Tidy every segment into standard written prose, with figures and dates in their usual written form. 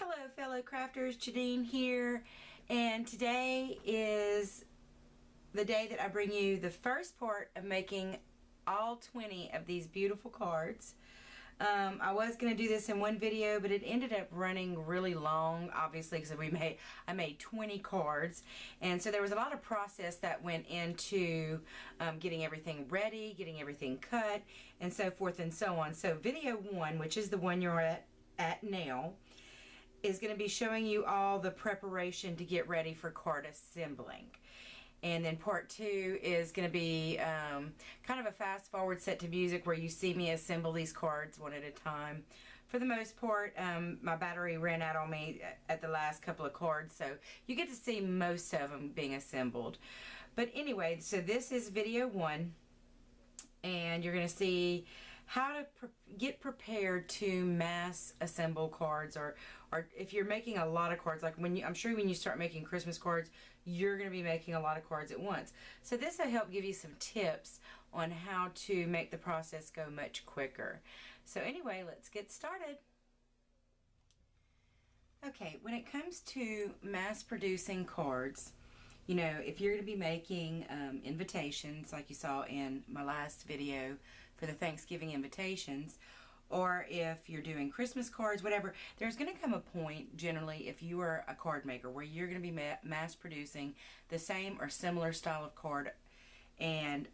Hello fellow crafters, Jadine here, and today is the day that I bring you the first part of making all 20 of these beautiful cards. I was going to do this in one video, but it ended up running really long, obviously, because I made 20 cards, and so there was a lot of process that went into getting everything ready, getting everything cut, and so forth and so on. So video 1, which is the one you're at now, is going to be showing you all the preparation to get ready for card assembling. And then part 2 is going to be kind of a fast forward set to music where you see me assemble these cards one at a time. For the most part, my battery ran out on me at the last couple of cards, so you get to see most of them being assembled. But anyway, so this is video 1, and you're going to see how to get prepared to mass assemble cards, or if you're making a lot of cards, like I'm sure when you start making Christmas cards, you're going to be making a lot of cards at once. So this will help give you some tips on how to make the process go much quicker. So anyway, let's get started. Okay, when it comes to mass producing cards, you know, if you're going to be making invitations like you saw in my last video for the Thanksgiving invitations, or if you're doing Christmas cards, whatever, there's going to come a point, generally, if you are a card maker, where you're going to be mass producing the same or similar style of card. And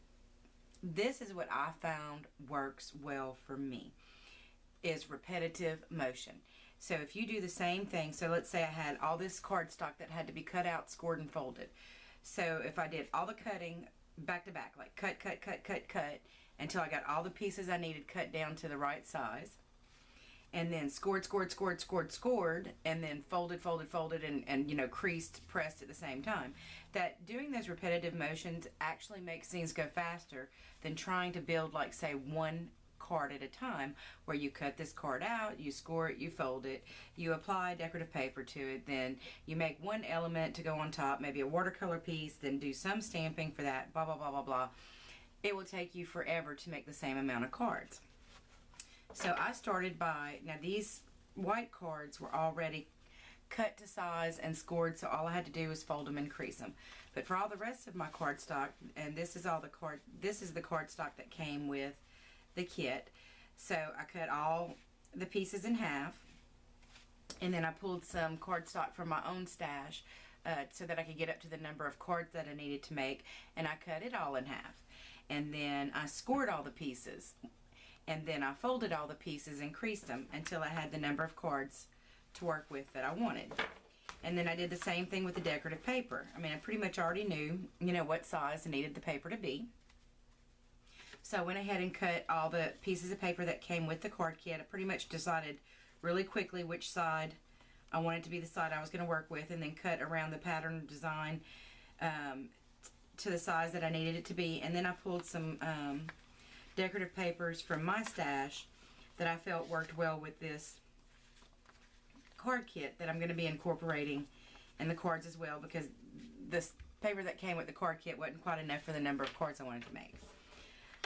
this is what I found works well for me, is repetitive motion. So if you do the same thing, so let's say I had all this cardstock that had to be cut out, scored, and folded. So if I did all the cutting back to back, like cut, until I got all the pieces I needed cut down to the right size, and then scored, and then folded, and you know, creased, pressed at the same time. That doing those repetitive motions actually makes things go faster than trying to build, like, say, one card at a time, where you cut this card out, you score it, you fold it, you apply decorative paper to it, then you make one element to go on top, maybe a watercolor piece, then do some stamping for that, blah blah blah blah blah. It will take you forever to make the same amount of cards. So I started by, now these white cards were already cut to size and scored, so all I had to do was fold them and crease them. But for all the rest of my cardstock, and this is the cardstock that came with the kit. So I cut all the pieces in half, and then I pulled some cardstock from my own stash so that I could get up to the number of cards that I needed to make, and I cut it all in half. And then I scored all the pieces, and then I folded all the pieces and creased them until I had the number of cards to work with that I wanted. And then I did the same thing with the decorative paper. I mean, I pretty much already knew, you know, what size I needed the paper to be. So I went ahead and cut all the pieces of paper that came with the card kit. I pretty much decided really quickly which side I wanted to be the side I was going to work with, and then cut around the pattern design to the size that I needed it to be. And then I pulled some decorative papers from my stash that I felt worked well with this card kit that I'm going to be incorporating in the cards as well, because this paper that came with the card kit wasn't quite enough for the number of cards I wanted to make.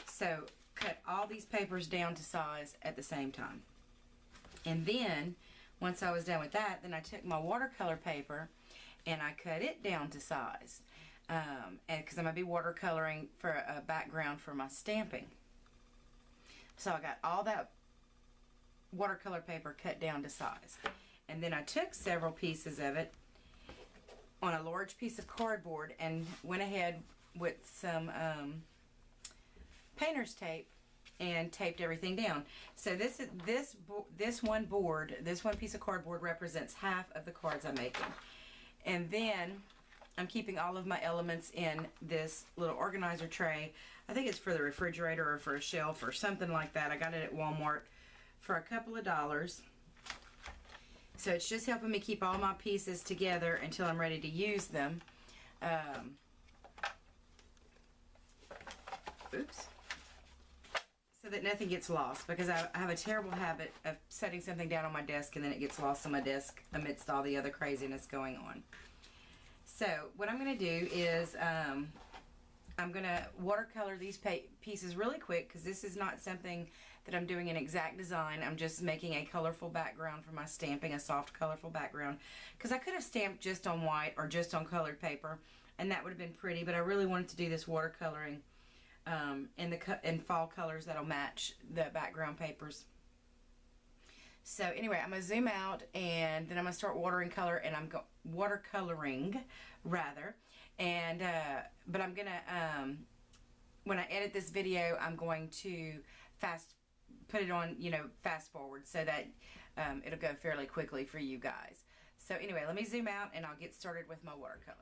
So cut all these papers down to size at the same time. And then once I was done with that, then I took my watercolor paper and I cut it down to size, and because I'm going to be watercoloring for a background for my stamping. So I got all that watercolor paper cut down to size, and then I took several pieces of it on a large piece of cardboard and went ahead with some painter's tape and taped everything down. So this one piece of cardboard represents half of the cards I'm making. And then I'm keeping all of my elements in this little organizer tray. I think it's for the refrigerator or for a shelf or something like that. I got it at Walmart for a couple of dollars. So it's just helping me keep all my pieces together until I'm ready to use them. Oops. So that nothing gets lost, because I have a terrible habit of setting something down on my desk and then it gets lost on my desk amidst all the other craziness going on. So what I'm going to do is I'm going to watercolor these pieces really quick, because this is not something that I'm doing an exact design. I'm just making a colorful background for my stamping, a soft colorful background, because I could have stamped just on white or just on colored paper, and that would have been pretty, but I really wanted to do this watercoloring in fall colors that'll match the background papers. So anyway, I'm gonna zoom out, and then I'm gonna start watercoloring rather, and but I'm gonna when I edit this video, I'm going to put it on, fast forward, so that it'll go fairly quickly for you guys. So anyway, let me zoom out and I'll get started with my watercolor.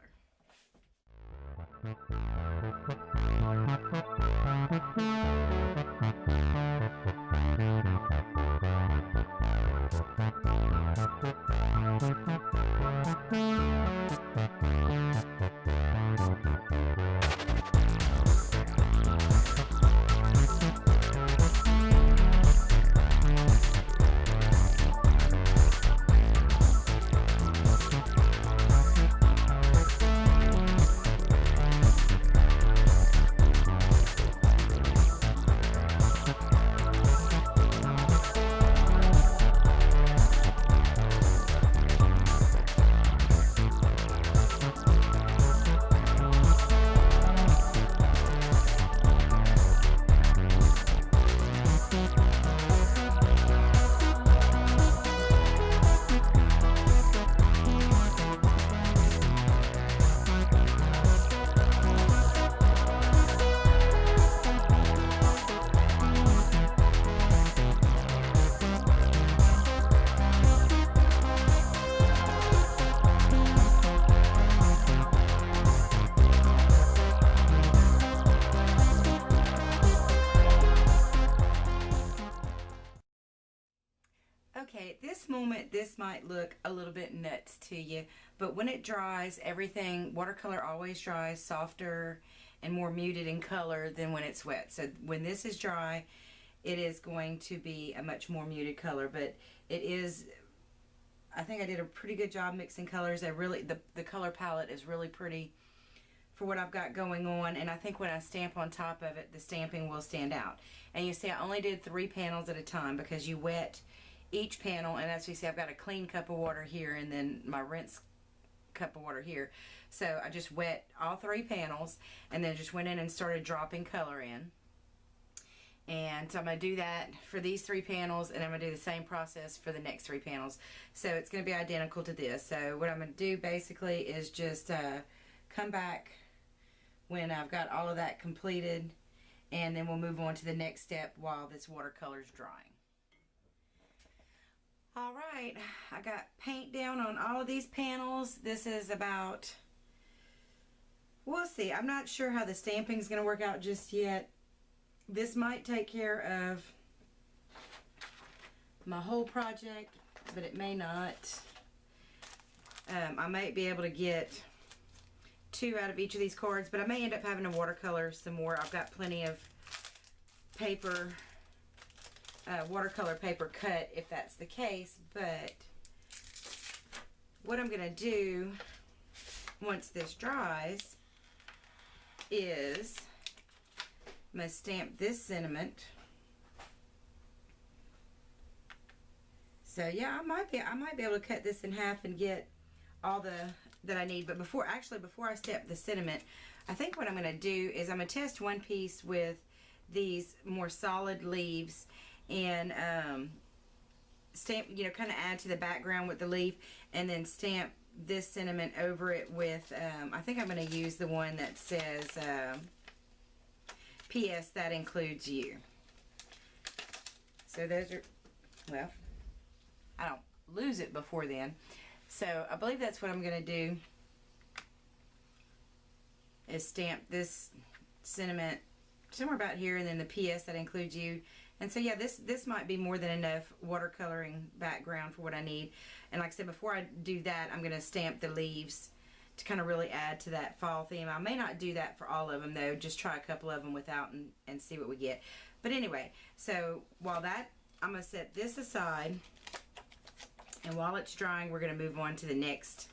Okay, at this moment, this might look a little bit nuts to you, but when it dries, watercolor always dries softer and more muted in color than when it's wet. So when this is dry, it is going to be a much more muted color, but it is, I think I did a pretty good job mixing colors. The color palette is really pretty for what I've got going on, and I think when I stamp on top of it, the stamping will stand out. And you see I only did 3 panels at a time, because you wet each panel, and as you see, I've got a clean cup of water here and then my rinse cup of water here. So I just wet all 3 panels and then just went in and started dropping color in. And so I'm going to do that for these 3 panels, and I'm going to do the same process for the next 3 panels. So it's going to be identical to this. So what I'm going to do basically is just come back when I've got all of that completed, and then we'll move on to the next step while this watercolor is drying. Alright, I got paint down on all of these panels. This is about, we'll see. I'm not sure how the stamping is going to work out just yet. This might take care of my whole project, but it may not. I might be able to get 2 out of each of these cards, but I may end up having to watercolor some more. I've got plenty of paper, watercolor paper cut if that's the case, but what I'm going to do once this dries is I'm going to stamp this sentiment. So yeah, I might be able to cut this in half and get all that I need. But before I stamp the sentiment, I think what I'm going to do is I'm going to test one piece with these more solid leaves and stamp, kind of add to the background with the leaf, and then stamp this sentiment over it with, I think I'm going to use the one that says, P.S. that includes you. So those are, well, I don't lose it before then. So I believe that's what I'm going to do, is stamp this sentiment somewhere about here, and then the P.S. that includes you. And so yeah, this might be more than enough watercoloring background for what I need. And like I said, before I do that, I'm going to stamp the leaves to kind of really add to that fall theme. I may not do that for all of them though, just try a couple of them without and see what we get. But anyway, so while I'm going to set this aside, and while it's drying, we're going to move on to the next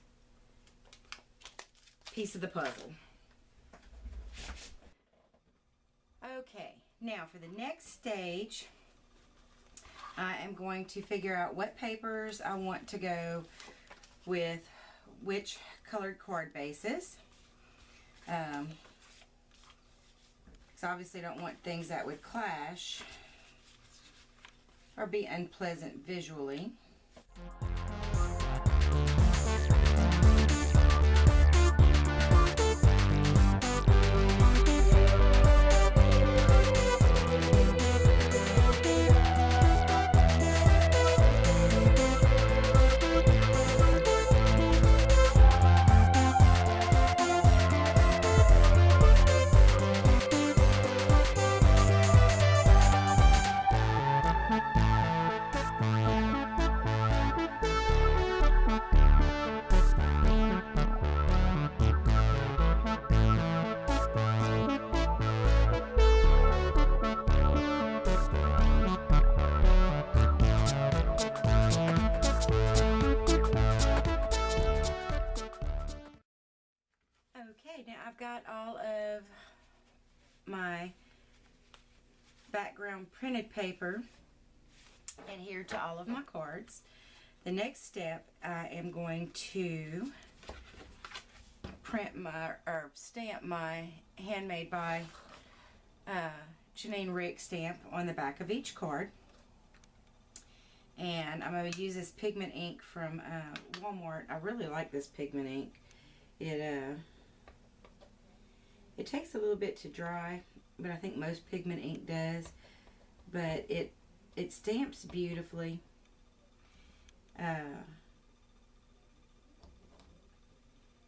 piece of the puzzle. Okay, now for the next stage, I am going to figure out what papers I want to go with which colored card bases. Because obviously I don't want things that would clash or be unpleasant visually. Okay, now I've got all of my background printed paper adhered to all of my cards. The next step, I am going to print my, or stamp my Handmade by Janine Rick stamp on the back of each card. And I'm going to use this pigment ink from Walmart. I really like this pigment ink. It takes a little bit to dry, but I think most pigment ink does. But it stamps beautifully. And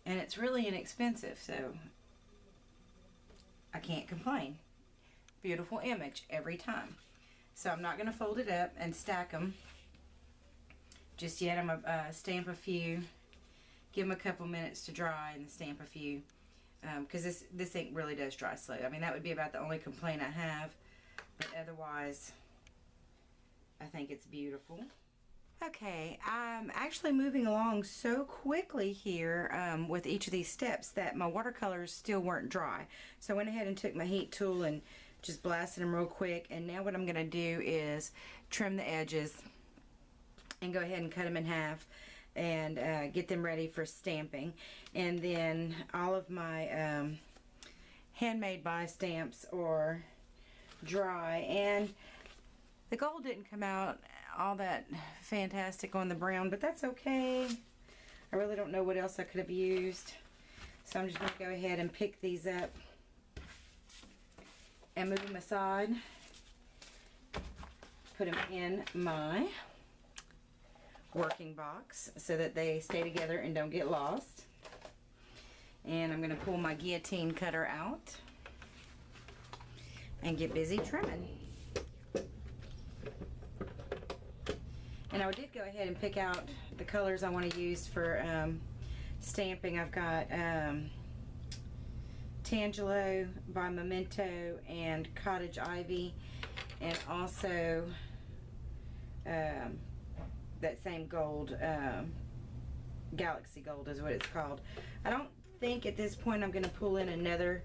it's really inexpensive, so I can't complain. Beautiful image every time. So I'm not going to fold it up and stack them just yet. I'm going to stamp a few, give them a couple minutes to dry, and stamp a few. Because this ink really does dry slow. I mean, that would be about the only complaint I have, but otherwise I think it's beautiful. Okay, I'm actually moving along so quickly here with each of these steps that my watercolors still weren't dry. So I went ahead and took my heat tool and just blasted them real quick, and now what I'm going to do is trim the edges and go ahead and cut them in half and get them ready for stamping. And then all of my Handmade by stamps are dry, and the gold didn't come out all that fantastic on the brown, but that's okay. I really don't know what else I could have used, so I'm just going to go ahead and pick these up and move them aside, put them in my working box so that they stay together and don't get lost. And I'm going to pull my guillotine cutter out and get busy trimming. And I did go ahead and pick out the colors I want to use for stamping. I've got Tangelo by Memento and Cottage Ivy, and also that same gold, Galaxy Gold is what it's called. I don't think at this point I'm going to pull in another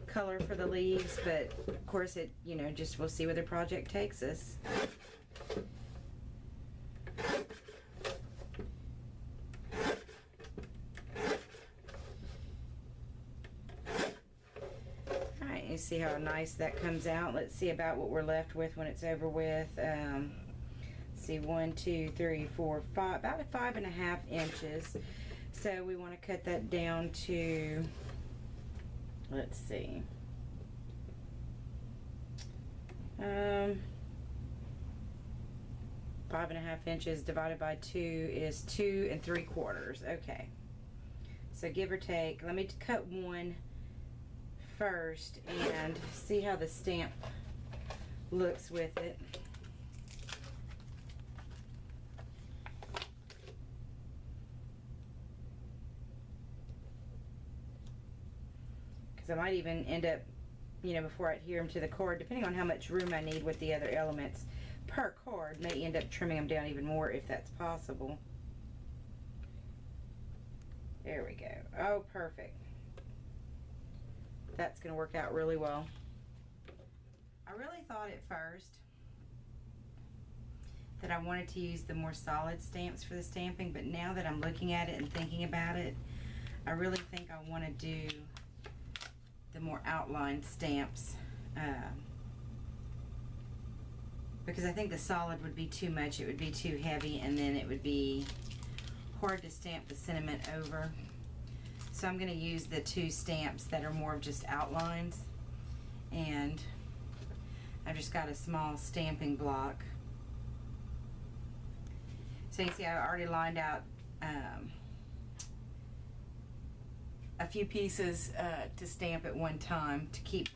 color for the leaves, but of course it, you know, just we'll see where the project takes us. Alright, you see how nice that comes out. Let's see about what we're left with when it's over with. See, 1, 2, 3, 4, 5, about 5.5 inches. So we want to cut that down to, let's see, 5.5 inches divided by 2 is 2 3/4. Okay, so give or take. Let me cut one first and see how the stamp looks with it. I might even end up, you know, before I adhere them to the cord, depending on how much room I need with the other elements per cord, may end up trimming them down even more if that's possible. There we go. Oh, perfect. That's going to work out really well. I really thought at first that I wanted to use the more solid stamps for the stamping, but now that I'm looking at it and thinking about it, I really think I want to do the more outlined stamps, because I think the solid would be too much. It would be too heavy, and then it would be hard to stamp the sentiment over. So I'm going to use the two stamps that are more of just outlines, and I've just got a small stamping block. So you can see I already lined out a few pieces to stamp at one time to keep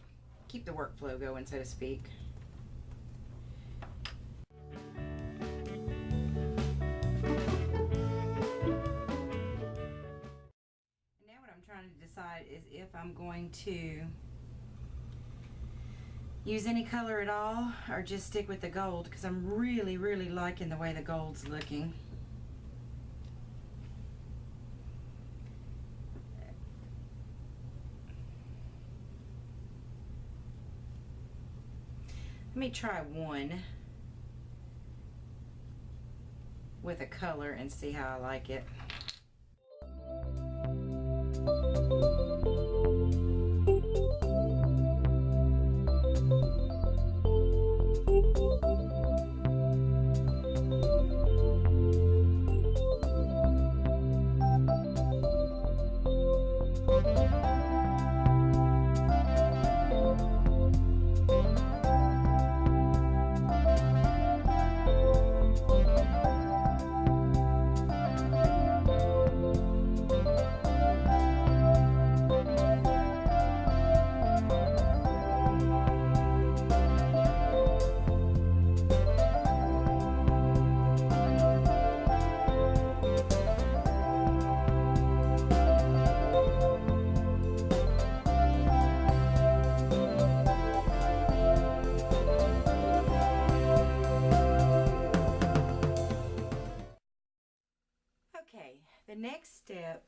the workflow going, so to speak. Trying to decide is if I'm going to use any color at all or just stick with the gold, because I'm really liking the way the gold's looking. Let me try one with a color and see how I like it. Okay, the next step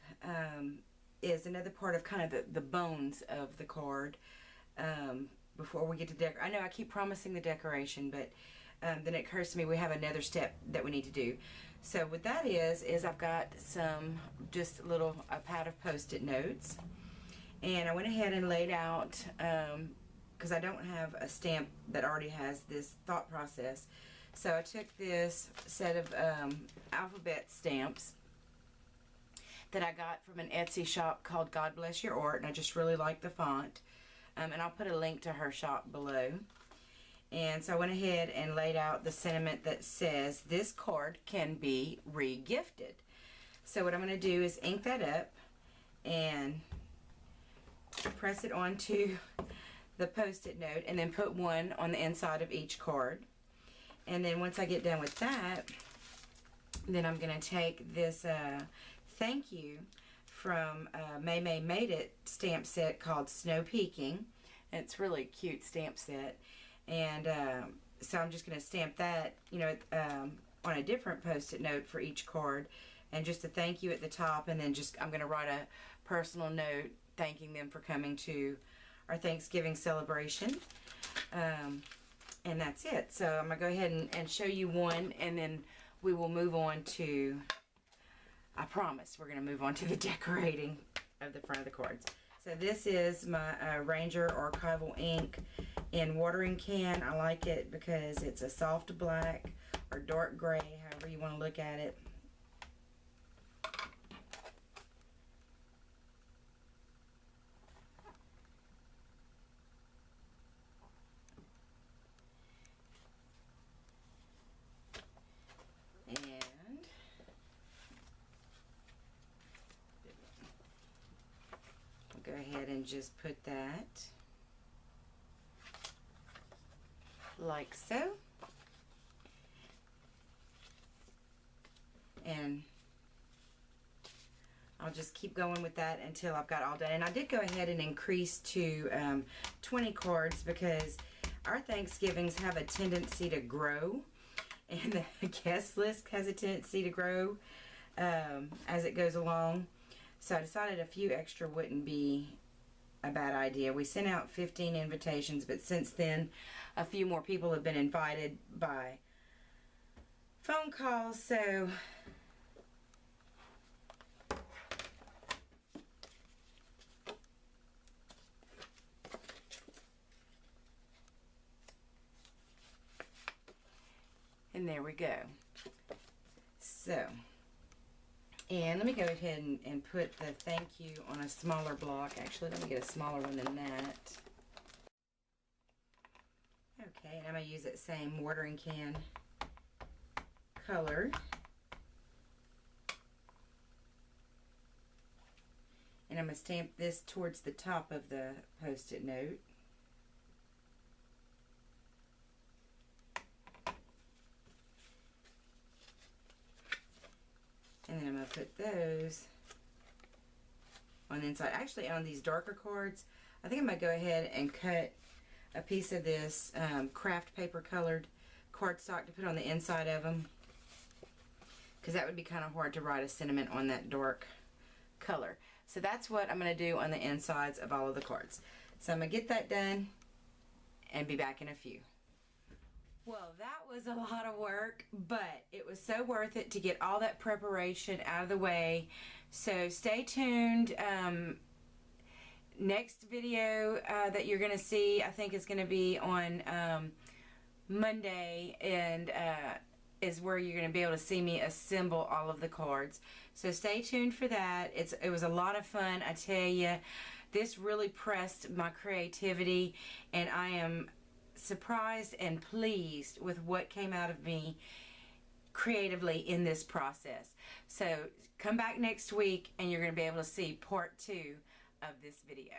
is another part of kind of the bones of the card before we get to decor. I know I keep promising the decoration, but then it occurs to me we have another step that we need to do. So what that is I've got some just a pad of Post-it notes, and I went ahead and laid out, because I don't have a stamp that already has this thought process. So I took this set of alphabet stamps that I got from an Etsy shop called God Bless Your Art, and I just really like the font. And I'll put a link to her shop below. And so I went ahead and laid out the sentiment that says this card can be re-gifted. So what I'm going to do is ink that up and press it onto the Post-it note, and then put one on the inside of each card. And then once I get done with that, then I'm going to take this thank you from May Made It stamp set called Snow Peaking. It's really a cute stamp set. And so I'm just going to stamp that, you know, on a different Post-it note for each card, and just a thank you at the top, and then just I'm going to write a personal note thanking them for coming to our Thanksgiving celebration. And that's it. So I'm going to go ahead and show you one, and then we will move on to, I promise, we're going to move on to the decorating of the front of the cards. So this is my Ranger Archival ink in watering can. I like it because it's a soft black or dark gray, however you want to look at it. Go ahead and just put that like so, and I'll just keep going with that until I've got all done. And I did go ahead and increase to 20 cards because our Thanksgivings have a tendency to grow, and the guest list has a tendency to grow as it goes along. So I decided a few extra wouldn't be a bad idea. We sent out 15 invitations, but since then a few more people have been invited by phone calls, so and there we go. So, and let me go ahead and put the thank you on a smaller block. Actually, let me get a smaller one than that. Okay, and I'm going to use that same watering can color. And I'm going to stamp this towards the top of the Post-it note. And then I'm going to put those on the inside. Actually, on these darker cards, I think I'm going to go ahead and cut a piece of this craft paper colored cardstock to put on the inside of them, because that would be kind of hard to write a sentiment on that dark color. So that's what I'm going to do on the insides of all of the cards. So I'm going to get that done and be back in a few. Well, that was a lot of work, but it was so worth it to get all that preparation out of the way. So stay tuned. Next video that you're going to see, I think, is going to be on Monday, and is where you're going to be able to see me assemble all of the cards. So stay tuned for that. It was a lot of fun, I tell you. This really pressed my creativity, and I am surprised and pleased with what came out of me creatively in this process. So come back next week and you're going to be able to see part 2 of this video.